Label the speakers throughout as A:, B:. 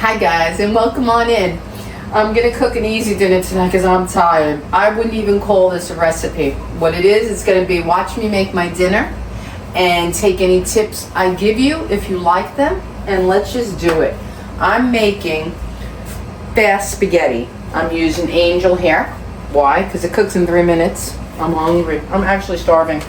A: Hi guys, and welcome on in. I'm gonna cook an easy dinner tonight because I'm tired. I wouldn't even call this a recipe. What it is, it's gonna be watch me make my dinner and take any tips I give you if you like them, and let's just do it. I'm making fast spaghetti. I'm using Angel here. Why? Because it cooks in 3 minutes. I'm hungry. I'm actually starving.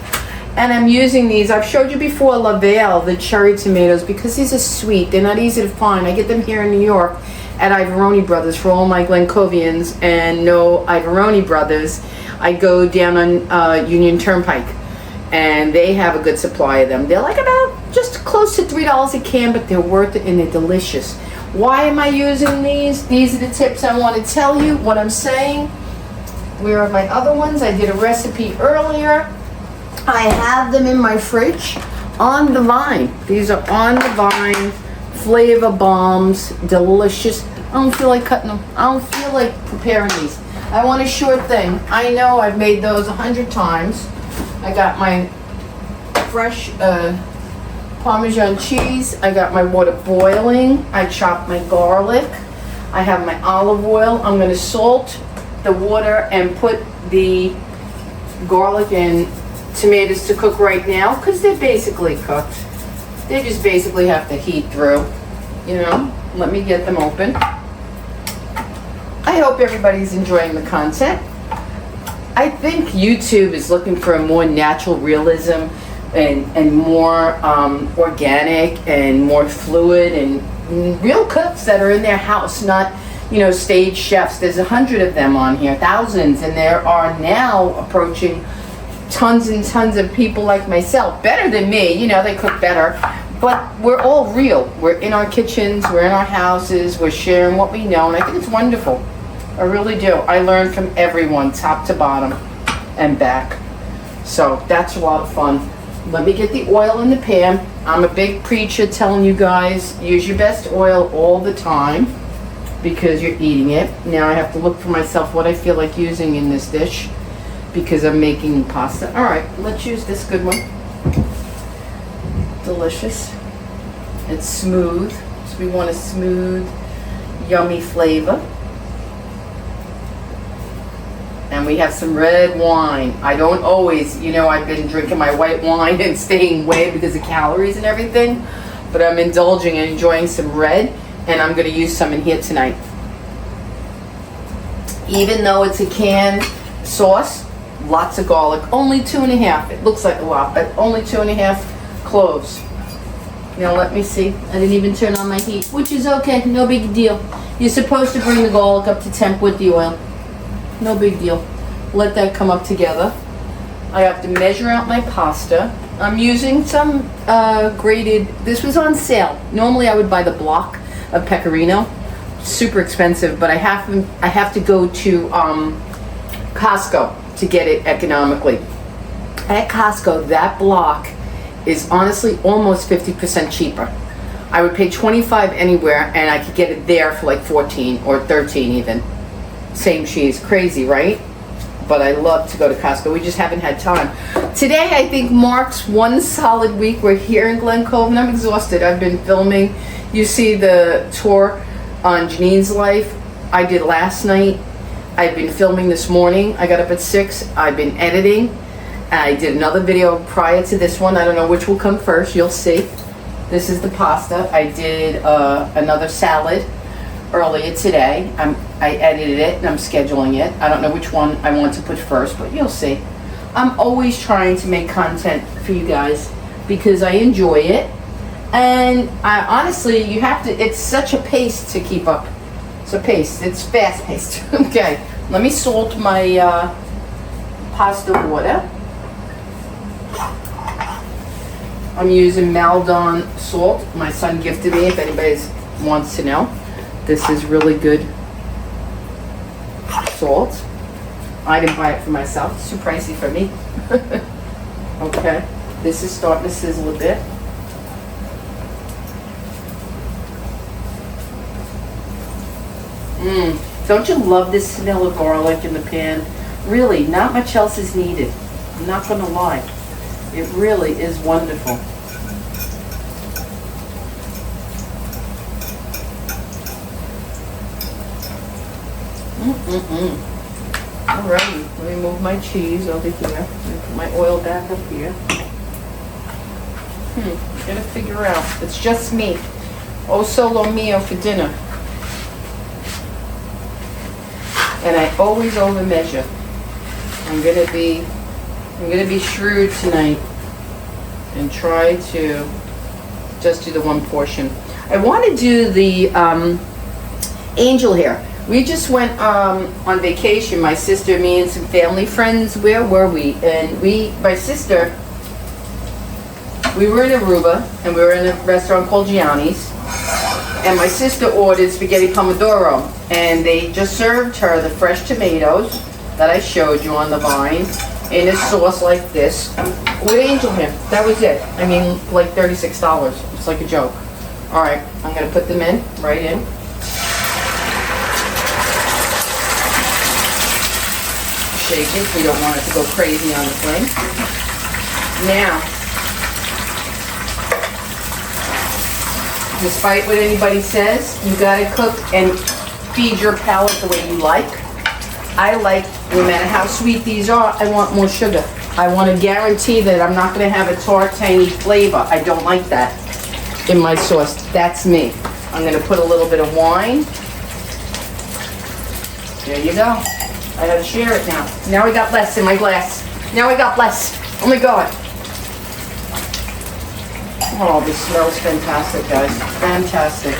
A: And I'm using these, I've showed you before, Lavelle, the cherry tomatoes, because these are sweet. They're not easy to find. I get them here in New York at Ivoroni Brothers for all my Glencovians, and no Ivoroni Brothers. I go down on Union Turnpike, and they have a good supply of them. They're like about just close to $3 a can, but they're worth it and they're delicious. Why am I using these? These are the tips I want to tell you, what I'm saying. Where are my other ones? I did a recipe earlier. I have them in my fridge on the vine. These are on the vine, flavor bombs, delicious. I don't feel like cutting them. I don't feel like preparing these. I want a short thing. I know I've made those 100 times. I got my fresh Parmesan cheese. I got my water boiling. I chopped my garlic. I have my olive oil. I'm going to salt the water and put the garlic and tomatoes to cook right now because they're basically cooked. They just basically have to heat through, you know. Let me get them open. I hope everybody's enjoying the content. I think YouTube is looking for a more natural realism and more organic and more fluid and real cooks that are in their house, not, you know, stage chefs. There's 100 of them on here, thousands, and there are now approaching tons and tons of people like myself, better than me, you know, they cook better, but we're all real. We're in our kitchens, we're in our houses, we're sharing what we know, and I think it's wonderful. I really do. I learn from everyone, top to bottom and back. So that's a lot of fun. Let me get the oil in the pan. I'm a big preacher telling you guys, use your best oil all the time because you're eating it. Now I have to look for myself what I feel like using in this dish, because I'm making pasta. All right, let's use this good one. Delicious. It's smooth, so we want a smooth, yummy flavor. And we have some red wine. I don't always, you know, I've been drinking my white wine and staying away because of calories and everything, but I'm indulging and enjoying some red, and I'm gonna use some in here tonight. Even though it's a canned sauce, lots of garlic, only 2.5. It looks like a lot, but only 2.5 cloves. Now let me see. I didn't even turn on my heat, which is okay, no big deal. You're supposed to bring the garlic up to temp with the oil. No big deal. Let that come up together. I have to measure out my pasta. I'm using some grated, this was on sale. Normally I would buy the block of pecorino. Super expensive, but I have to go to Costco to get it economically. At Costco, that block is honestly almost 50% cheaper. I would pay $25 anywhere, and I could get it there for like 14 or 13 even. Same cheese. Crazy, right? But I love to go to Costco. We just haven't had time. Today, I think, marks one solid week. We're here in Glen Cove, and I'm exhausted. I've been filming. You see the tour on Janine's life I did last night. I've been filming this morning. I got up at 6. I've been editing. I did another video prior to this one. I don't know which will come first. You'll see. This is the pasta. I did another salad earlier today. I edited it and I'm scheduling it. I don't know which one I want to put first, but you'll see. I'm always trying to make content for you guys because I enjoy it. And honestly, you have to, it's such a pace to keep up. It's a pace. It's fast paced. Okay, let me salt my pasta water. I'm using Maldon salt. My son gifted me, if anybody wants to know. This is really good salt. I didn't buy it for myself. It's too pricey for me. Okay, this is starting to sizzle a bit. Don't you love this smell of garlic in the pan? Really, not much else is needed. I'm not gonna lie. It really is wonderful. Alrighty, let me move my cheese over here. Let me put my oil back up here. Gotta figure out. It's just me. Oh, solo mio for dinner. And I always over measure. I'm gonna be shrewd tonight and try to just do the one portion. I want to do the angel hair. We just went on vacation, my sister, me, and some family friends. Where were we? And my sister, we were in Aruba, and we were in a restaurant called Gianni's. And my sister ordered spaghetti pomodoro, and they just served her the fresh tomatoes that I showed you on the vine in a sauce like this with angel hair. That was it. I mean, like $36. It's like a joke. All right, I'm gonna put them in, right in. Shake it. We don't want it to go crazy on the flame. Now, despite what anybody says, you gotta cook and feed your palate the way you like. I like, no matter how sweet these are, I want more sugar. I want to guarantee that I'm not going to have a tart, tangy flavor. I don't like that in my sauce. That's me. I'm going to put a little bit of wine. There you go. I gotta share it now. Now I got less in my glass. Now I got less. Oh my God. Oh, this smells fantastic, guys. Fantastic.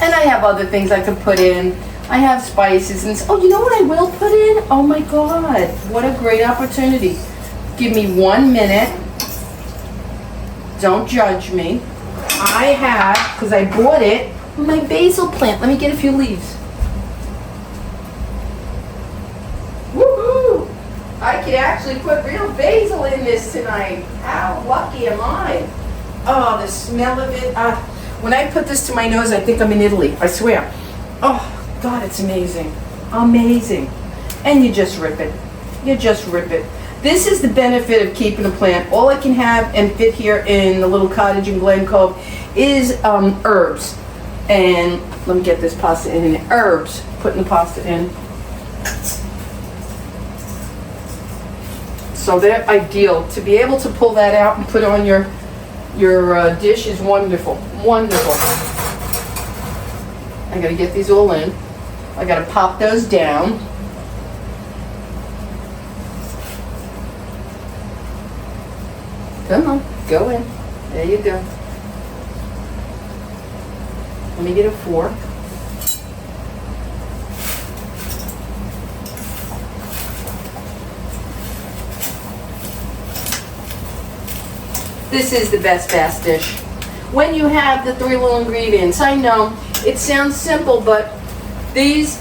A: And I have other things I could put in. I have spices and, oh, you know what I will put in? Oh my God, what a great opportunity. Give me 1 minute. Don't judge me. I have, because I bought it, my basil plant. Let me get a few leaves. Woohoo! I could actually put real basil in this tonight. How lucky am I? Oh, the smell of it. When I put this to my nose, I think I'm in Italy. I swear. Oh, God, it's amazing. Amazing. And you just rip it. You just rip it. This is the benefit of keeping a plant. All I can have and fit here in the little cottage in Glen Cove is herbs. And let me get this pasta in. Herbs. Putting the pasta in. So they're ideal. To be able to pull that out and put on your dish is wonderful. Wonderful. I gotta get these all in. I gotta pop those down. Come on, go in. There you go. Let me get a fork. This is the best bass dish. When you have the 3 little ingredients, I know it sounds simple, but this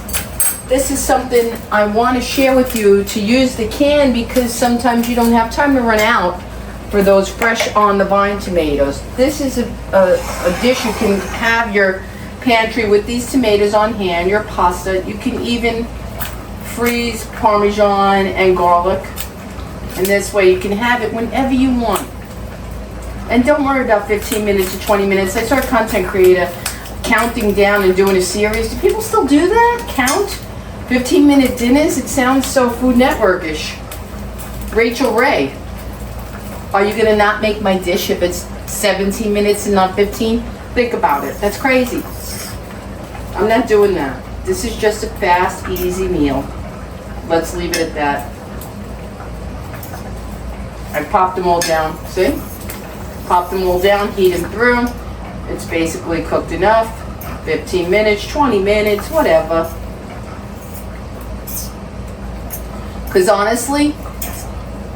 A: is something I want to share with you, to use the can, because sometimes you don't have time to run out for those fresh on the vine tomatoes. This is a dish you can have your pantry with these tomatoes on hand, your pasta. You can even freeze Parmesan and garlic, and this way you can have it whenever you want. And don't worry about 15 minutes to 20 minutes. I saw a content creator counting down and doing a series. Do people still do that? Count? 15-minute dinners? It sounds so Food Network-ish. Rachel Ray. Are you gonna not make my dish if it's 17 minutes and not 15? Think about it. That's crazy. I'm not doing that. This is just a fast, easy meal. Let's leave it at that. I popped them all down. See? Pop them all down, heat them through. It's basically cooked enough. 15 minutes, 20 minutes, whatever. Because honestly,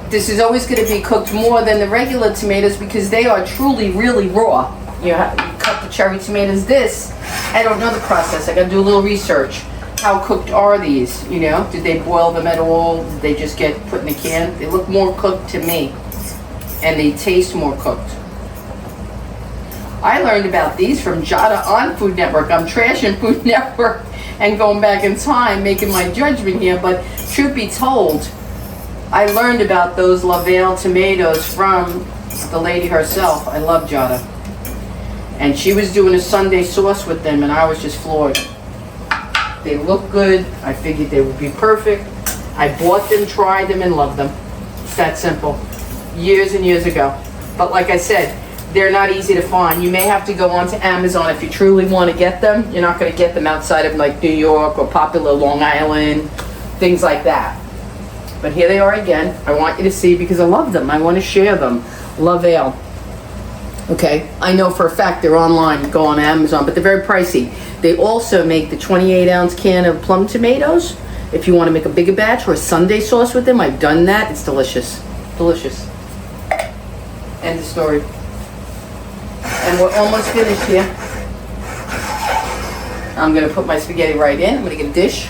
A: this is always going to be cooked more than the regular tomatoes, because they are truly, really raw. You cut the cherry tomatoes this. I don't know the process. I got to do a little research. How cooked are these? You know, did they boil them at all? Did they just get put in a can? They look more cooked to me, and they taste more cooked. I learned about these from Jada on Food Network. I'm trashing Food Network and going back in time, making my judgment here, but truth be told, I learned about those Lavelle tomatoes from the lady herself. I love Jada. And she was doing a Sunday sauce with them, and I was just floored. They look good. I figured they would be perfect. I bought them, tried them, and loved them. It's that simple. Years and years ago. But like I said, they're not easy to find. You may have to go onto Amazon if you truly want to get them. You're not going to get them outside of like New York or popular Long Island, things like that. But here they are again. I want you to see because I love them. I want to share them. Love Ale. Okay, I know for a fact they're online. Go on Amazon, but they're very pricey. They also make the 28-ounce can of plum tomatoes. If you want to make a bigger batch or a sundae sauce with them, I've done that. It's delicious. Delicious. End of story. And we're almost finished here. I'm going to put my spaghetti right in. I'm going to get a dish.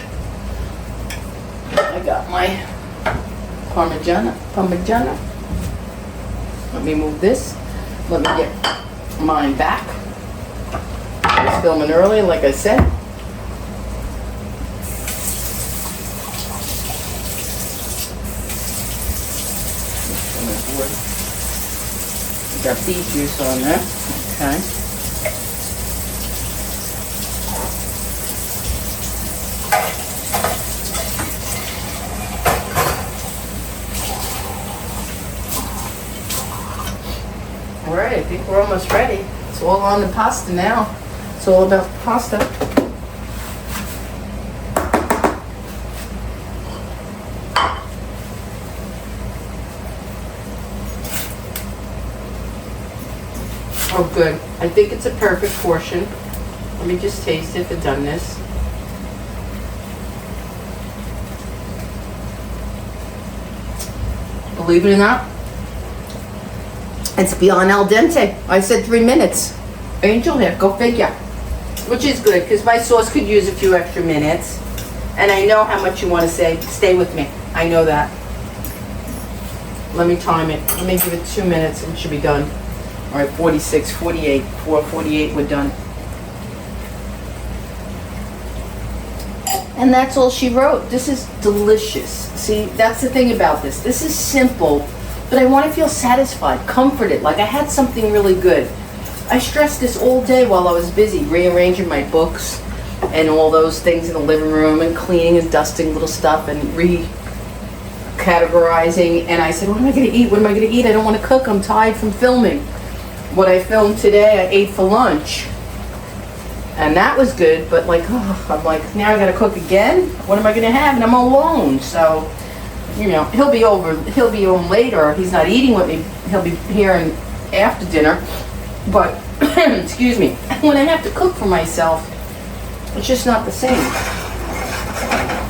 A: I got my Parmigiana. Let me move this. Let me get mine back. I was filming earlier, like I said. Got beet juice on there. Okay. All right, I think we're almost ready. It's all on the pasta now. It's all about the pasta. Oh, good. I think it's a perfect portion. Let me just taste it. I've done this. Believe it or not, it's beyond al dente. I said 3 minutes. Angel hair, go figure. Which is good, because my sauce could use a few extra minutes. And I know how much you want to say. Stay with me. I know that. Let me time it. Let me give it 2 minutes and it should be done. All right, 46, 48, 4:48, we're done. And that's all she wrote. This is delicious. See, that's the thing about this. This is simple, but I want to feel satisfied, comforted, like I had something really good. I stressed this all day while I was busy rearranging my books and all those things in the living room and cleaning and dusting little stuff and categorizing. And I said, what am I going to eat? What am I going to eat? I don't want to cook. I'm tired from filming. What I filmed today, I ate for lunch. And that was good, but like, oh, I'm like, now I gotta cook again? What am I gonna have? And I'm alone, so, you know, he'll be home later. He's not eating with me. He'll be here after dinner. But, excuse me, when I have to cook for myself, it's just not the same.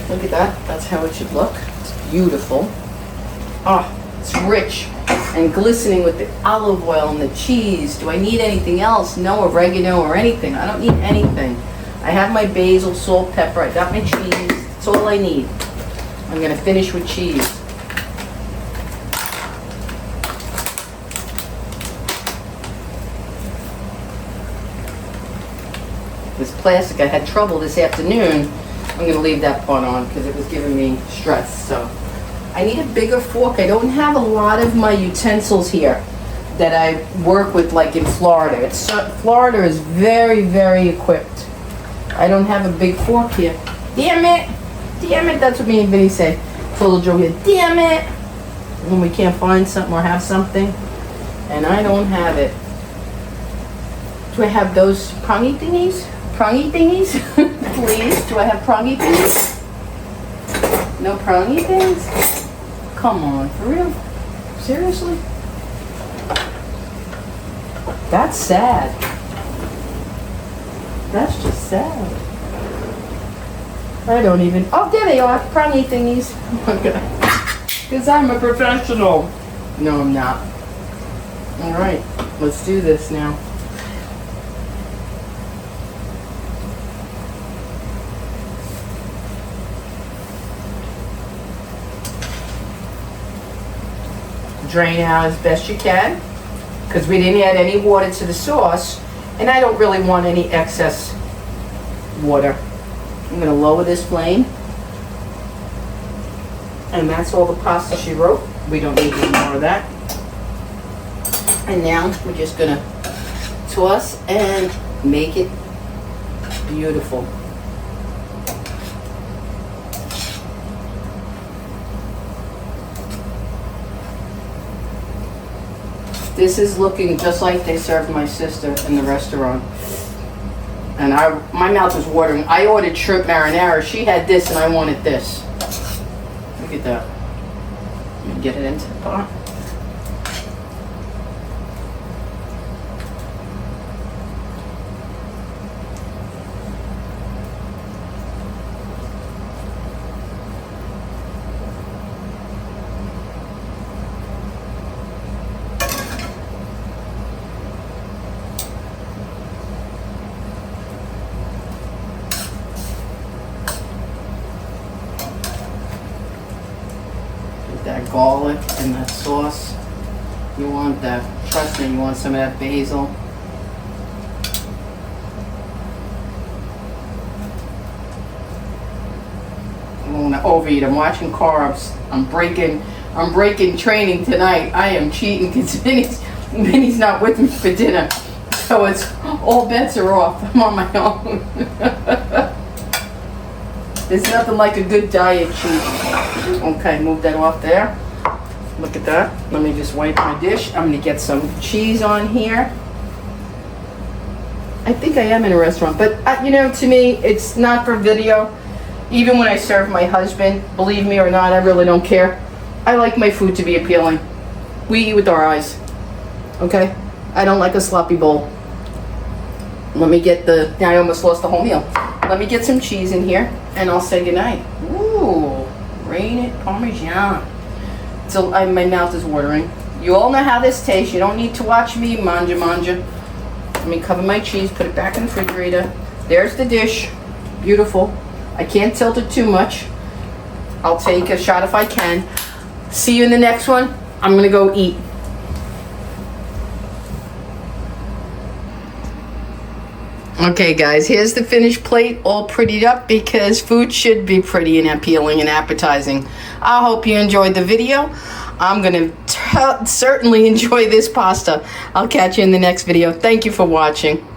A: Look at that. That's how it should look. It's beautiful. Oh, it's rich and glistening with the olive oil and the cheese. Do I need anything else? No oregano or anything. I don't need anything. I have my basil, salt, pepper. I got my cheese. That's all I need. I'm going to finish with cheese. This plastic, I had trouble this afternoon. I'm going to leave that part on because it was giving me stress. So I need a bigger fork. I don't have a lot of my utensils here that I work with like in Florida. Florida is very, very equipped. I don't have a big fork here. Damn it! Damn it! That's what me and Vinny say. Little Joe here. Damn it! When we can't find something or have something. And I don't have it. Do I have those prongy thingies? Prongy thingies? Please? Do I have prongy thingies? No prongy things? Come on, for real? Seriously? That's sad. That's just sad. I don't even... Oh, there they are. Prongy thingies. Because I'm a professional. No, I'm not. All right. Let's do this now. Drain out as best you can, because we didn't add any water to the sauce, and I don't really want any excess water. I'm going to lower this flame, and that's all the pasta she wrote. We don't need any more of that. And now we're just going to toss and make it beautiful. This is looking just like they served my sister in the restaurant. And my mouth was watering. I ordered shrimp marinara. She had this and I wanted this. Look at that. Let me get it into the pot. That garlic and that sauce. You want that, trust me, you want some of that basil. I don't want to overeat. I'm watching carbs. I'm breaking training tonight. I am cheating because Minnie's not with me for dinner. So it's all bets are off. I'm on my own. There's nothing like a good diet cheat. Okay, move that off there. Look at that. Let me just wipe my dish. I'm going to get some cheese on here. I think I am in a restaurant, but you know, to me, it's not for video. Even when I serve my husband, believe me or not, I really don't care. I like my food to be appealing. We eat with our eyes. Okay? I don't like a sloppy bowl. Let me get I almost lost the whole meal. Let me get some cheese in here, and I'll say goodnight. Ooh, rain Parmesan. So my mouth is watering. You all know how this tastes. You don't need to watch me manja. Let me cover my cheese, put it back in the refrigerator. There's the dish. Beautiful. I can't tilt it too much. I'll take a shot if I can. See you in the next one. I'm going to go eat. Okay guys, here's the finished plate, all prettied up because food should be pretty and appealing and appetizing. I hope you enjoyed the video. I'm going to certainly enjoy this pasta. I'll catch you in the next video. Thank you for watching.